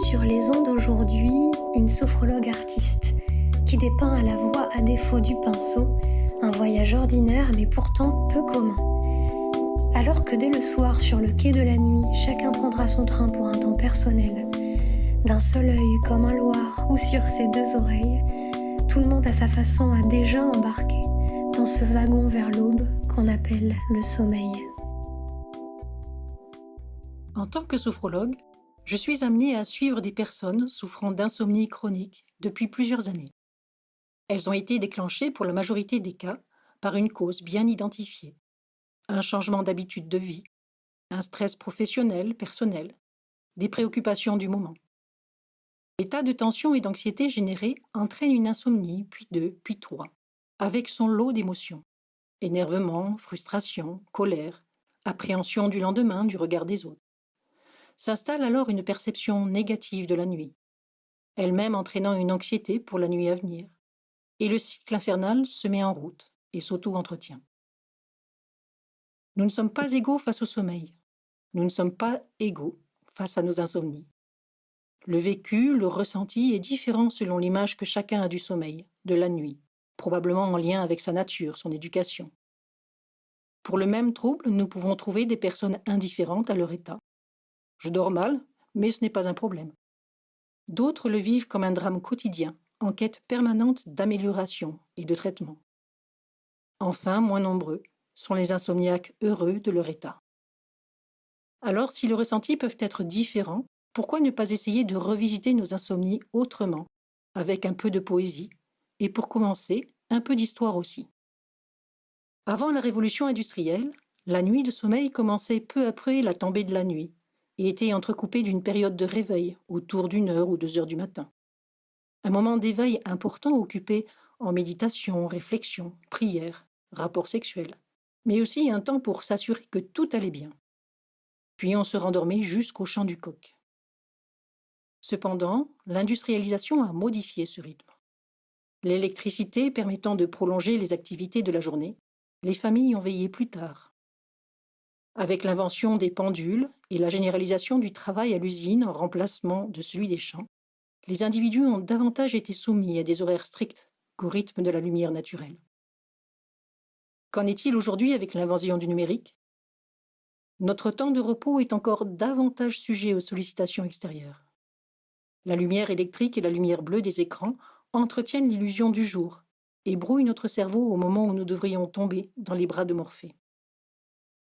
Sur les ondes aujourd'hui, une sophrologue artiste qui dépeint à la voix à défaut du pinceau un voyage ordinaire mais pourtant peu commun. Alors que dès le soir sur le quai de la nuit, chacun prendra son train pour un temps personnel, d'un seul œil comme un loir ou sur ses deux oreilles, tout le monde à sa façon a déjà embarqué dans ce wagon vers l'aube qu'on appelle le sommeil. En tant que sophrologue, je suis amenée à suivre des personnes souffrant d'insomnie chronique depuis plusieurs années. Elles ont été déclenchées pour la majorité des cas par une cause bien identifiée. Un changement d'habitude de vie, un stress professionnel, personnel, des préoccupations du moment. L'état de tension et d'anxiété généré entraîne une insomnie, puis deux, puis trois, avec son lot d'émotions. Énervement, frustration, colère, appréhension du lendemain, du regard des autres. S'installe alors une perception négative de la nuit, elle-même entraînant une anxiété pour la nuit à venir, et le cycle infernal se met en route et s'auto-entretient. Nous ne sommes pas égaux face au sommeil, nous ne sommes pas égaux face à nos insomnies. Le vécu, le ressenti est différent selon l'image que chacun a du sommeil, de la nuit, probablement en lien avec sa nature, son éducation. Pour le même trouble, nous pouvons trouver des personnes indifférentes à leur état. Je dors mal, mais ce n'est pas un problème. D'autres le vivent comme un drame quotidien, en quête permanente d'amélioration et de traitement. Enfin, moins nombreux sont les insomniaques heureux de leur état. Alors, si les ressentis peuvent être différents, pourquoi ne pas essayer de revisiter nos insomnies autrement, avec un peu de poésie, et pour commencer, un peu d'histoire aussi. Avant la révolution industrielle, la nuit de sommeil commençait peu après la tombée de la nuit, et était entrecoupée d'une période de réveil, autour d'1 heure ou 2 heures du matin. Un moment d'éveil important occupé en méditation, réflexion, prière, rapport sexuel, mais aussi un temps pour s'assurer que tout allait bien. Puis on se rendormait jusqu'au chant du coq. Cependant, l'industrialisation a modifié ce rythme. L'électricité permettant de prolonger les activités de la journée, les familles ont veillé plus tard. Avec l'invention des pendules et la généralisation du travail à l'usine en remplacement de celui des champs, les individus ont davantage été soumis à des horaires stricts qu'au rythme de la lumière naturelle. Qu'en est-il aujourd'hui avec l'invasion du numérique ? Notre temps de repos est encore davantage sujet aux sollicitations extérieures. La lumière électrique et la lumière bleue des écrans entretiennent l'illusion du jour et brouillent notre cerveau au moment où nous devrions tomber dans les bras de Morphée.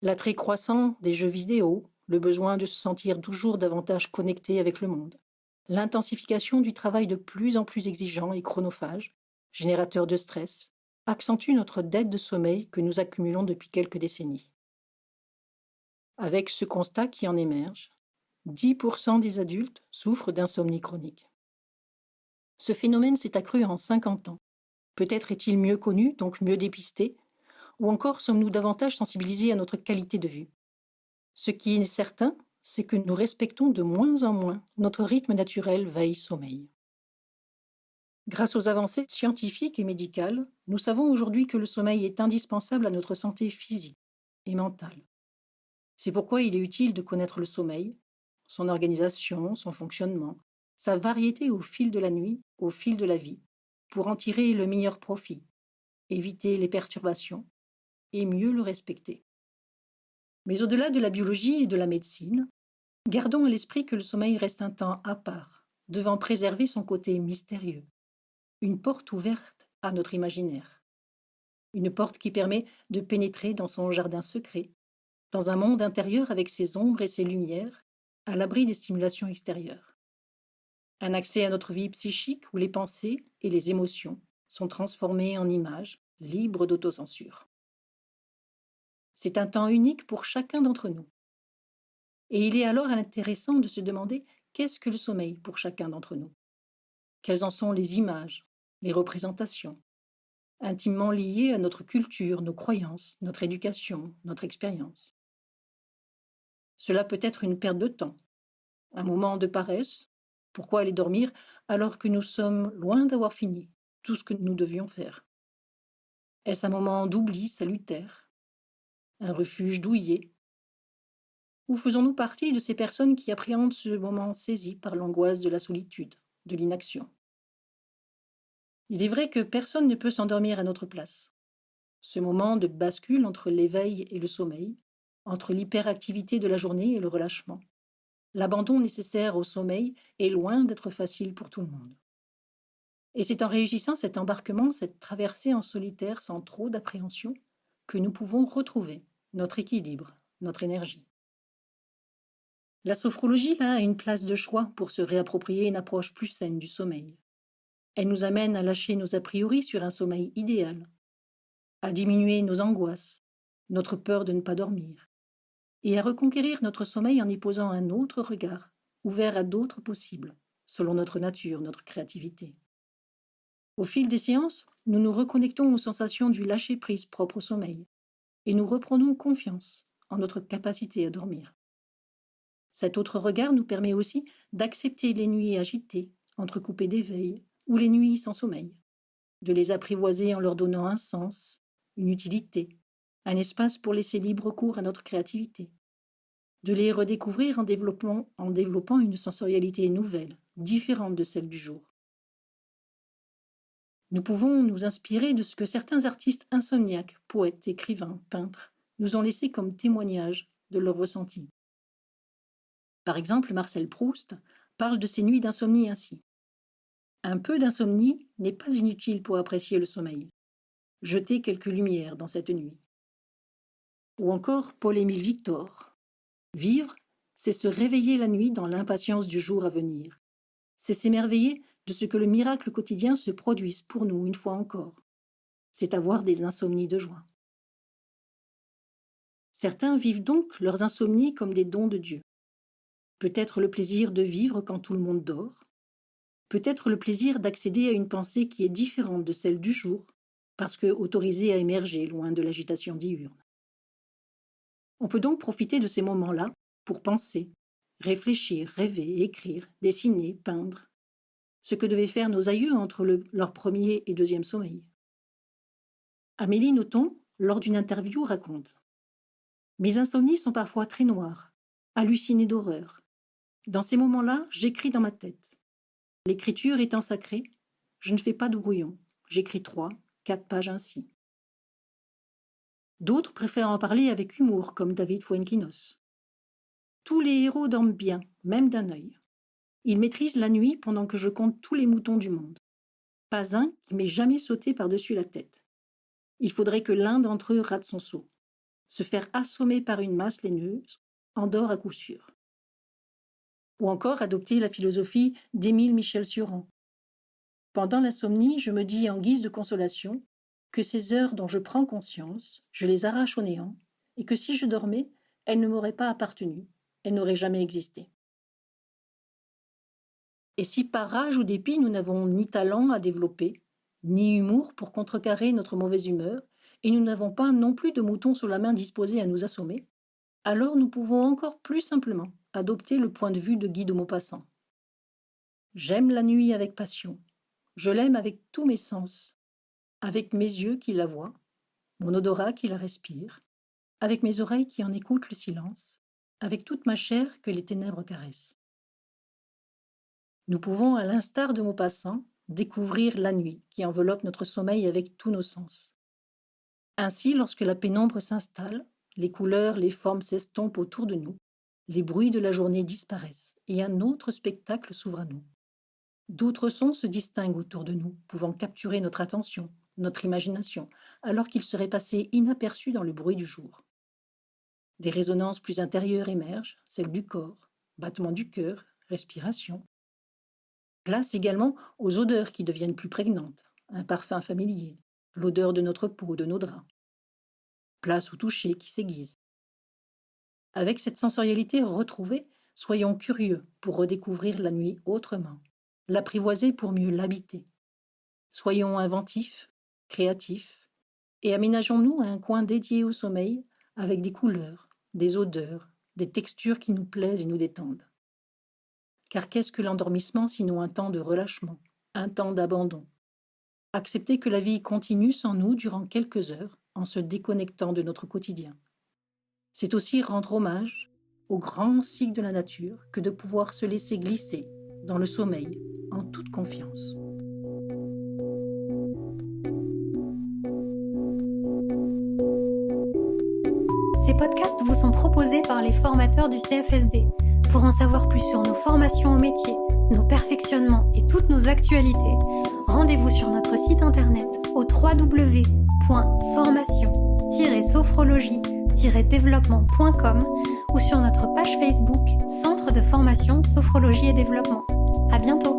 L'attrait croissant des jeux vidéo, le besoin de se sentir toujours davantage connecté avec le monde, l'intensification du travail de plus en plus exigeant et chronophage, générateur de stress, accentue notre dette de sommeil que nous accumulons depuis quelques décennies. Avec ce constat qui en émerge, 10% des adultes souffrent d'insomnie chronique. Ce phénomène s'est accru en 50 ans. Peut-être est-il mieux connu, donc mieux dépisté, ou encore sommes-nous davantage sensibilisés à notre qualité de vue. Ce qui est certain, c'est que nous respectons de moins en moins notre rythme naturel veille-sommeil. Grâce aux avancées scientifiques et médicales, nous savons aujourd'hui que le sommeil est indispensable à notre santé physique et mentale. C'est pourquoi il est utile de connaître le sommeil, son organisation, son fonctionnement, sa variété au fil de la nuit, au fil de la vie, pour en tirer le meilleur profit, éviter les perturbations et mieux le respecter. Mais au-delà de la biologie et de la médecine, gardons à l'esprit que le sommeil reste un temps à part, devant préserver son côté mystérieux, une porte ouverte à notre imaginaire, une porte qui permet de pénétrer dans son jardin secret, dans un monde intérieur avec ses ombres et ses lumières, à l'abri des stimulations extérieures. Un accès à notre vie psychique où les pensées et les émotions sont transformées en images, libres d'autocensure. C'est un temps unique pour chacun d'entre nous. Et il est alors intéressant de se demander qu'est-ce que le sommeil pour chacun d'entre nous ? Quelles en sont les images, les représentations, intimement liées à notre culture, nos croyances, notre éducation, notre expérience. Cela peut être une perte de temps, un moment de paresse. Pourquoi aller dormir alors que nous sommes loin d'avoir fini tout ce que nous devions faire ? Est-ce un moment d'oubli salutaire, un refuge douillet ? Ou faisons-nous partie de ces personnes qui appréhendent ce moment saisi par l'angoisse de la solitude, de l'inaction? Il est vrai que personne ne peut s'endormir à notre place. Ce moment de bascule entre l'éveil et le sommeil, entre l'hyperactivité de la journée et le relâchement. L'abandon nécessaire au sommeil est loin d'être facile pour tout le monde. Et c'est en réussissant cet embarquement, cette traversée en solitaire sans trop d'appréhension, que nous pouvons retrouver notre équilibre, notre énergie. La sophrologie là, a une place de choix pour se réapproprier une approche plus saine du sommeil. Elle nous amène à lâcher nos a priori sur un sommeil idéal, à diminuer nos angoisses, notre peur de ne pas dormir, et à reconquérir notre sommeil en y posant un autre regard, ouvert à d'autres possibles, selon notre nature, notre créativité. Au fil des séances, nous nous reconnectons aux sensations du lâcher-prise propre au sommeil, et nous reprenons confiance en notre capacité à dormir. Cet autre regard nous permet aussi d'accepter les nuits agitées, entrecoupées d'éveil, ou les nuits sans sommeil, de les apprivoiser en leur donnant un sens, une utilité, un espace pour laisser libre cours à notre créativité, de les redécouvrir en développant une sensorialité nouvelle, différente de celle du jour. Nous pouvons nous inspirer de ce que certains artistes insomniaques, poètes, écrivains, peintres, nous ont laissé comme témoignage de leurs ressentis. Par exemple, Marcel Proust parle de ses nuits d'insomnie ainsi. Un peu d'insomnie n'est pas inutile pour apprécier le sommeil. Jetez quelques lumières dans cette nuit. Ou encore Paul-Émile Victor. Vivre, c'est se réveiller la nuit dans l'impatience du jour à venir. C'est s'émerveiller de ce que le miracle quotidien se produise pour nous une fois encore. C'est avoir des insomnies de joie. Certains vivent donc leurs insomnies comme des dons de Dieu. Peut-être le plaisir de vivre quand tout le monde dort, peut-être le plaisir d'accéder à une pensée qui est différente de celle du jour, parce que autorisée à émerger loin de l'agitation diurne. On peut donc profiter de ces moments-là pour penser, réfléchir, rêver, écrire, dessiner, peindre, ce que devaient faire nos aïeux entre leur premier et deuxième sommeil. Amélie Nothomb, lors d'une interview, raconte « Mes insomnies sont parfois très noires, hallucinées d'horreur. Dans ces moments-là, j'écris dans ma tête. L'écriture étant sacrée, je ne fais pas de brouillon. J'écris 3, 4 pages ainsi. » D'autres préfèrent en parler avec humour, comme David Fuenquinos. Tous les héros dorment bien, même d'un œil. Ils maîtrisent la nuit pendant que je compte tous les moutons du monde. Pas un qui m'ait jamais sauté par-dessus la tête. Il faudrait que l'un d'entre eux rate son saut. Se faire assommer par une masse laineuse endort à coup sûr. Ou encore adopter la philosophie d'Émile Michel-Sioran. Pendant l'insomnie, je me dis en guise de consolation que ces heures dont je prends conscience, je les arrache au néant, et que si je dormais, elles ne m'auraient pas appartenu, elles n'auraient jamais existé. Et si par rage ou dépit nous n'avons ni talent à développer, ni humour pour contrecarrer notre mauvaise humeur, et nous n'avons pas non plus de moutons sur la main disposés à nous assommer, alors nous pouvons encore plus simplement adopter le point de vue de Guy de Maupassant. J'aime la nuit avec passion, je l'aime avec tous mes sens, avec mes yeux qui la voient, mon odorat qui la respire, avec mes oreilles qui en écoutent le silence, avec toute ma chair que les ténèbres caressent. Nous pouvons, à l'instar de Maupassant, découvrir la nuit qui enveloppe notre sommeil avec tous nos sens. Ainsi, lorsque la pénombre s'installe, les couleurs, les formes s'estompent autour de nous, les bruits de la journée disparaissent et un autre spectacle s'ouvre à nous. D'autres sons se distinguent autour de nous, pouvant capturer notre attention, notre imagination, alors qu'ils seraient passés inaperçus dans le bruit du jour. Des résonances plus intérieures émergent, celles du corps, battement du cœur, respiration. Place également aux odeurs qui deviennent plus prégnantes, un parfum familier, l'odeur de notre peau, de nos draps. Place au toucher qui s'aiguise. Avec cette sensorialité retrouvée, soyons curieux pour redécouvrir la nuit autrement, l'apprivoiser pour mieux l'habiter. Soyons inventifs, créatifs, et aménageons-nous un coin dédié au sommeil avec des couleurs, des odeurs, des textures qui nous plaisent et nous détendent. Car qu'est-ce que l'endormissement sinon un temps de relâchement, un temps d'abandon? Accepter que la vie continue sans nous durant quelques heures en se déconnectant de notre quotidien. C'est aussi rendre hommage au grand cycle de la nature que de pouvoir se laisser glisser dans le sommeil en toute confiance. Ces podcasts vous sont proposés par les formateurs du CFSD. Pour en savoir plus sur nos formations au métier, nos perfectionnements et toutes nos actualités, rendez-vous sur notre site internet au www.formation-sophrologie-développement.com ou sur notre page Facebook Centre de formation Sophrologie et Développement. À bientôt!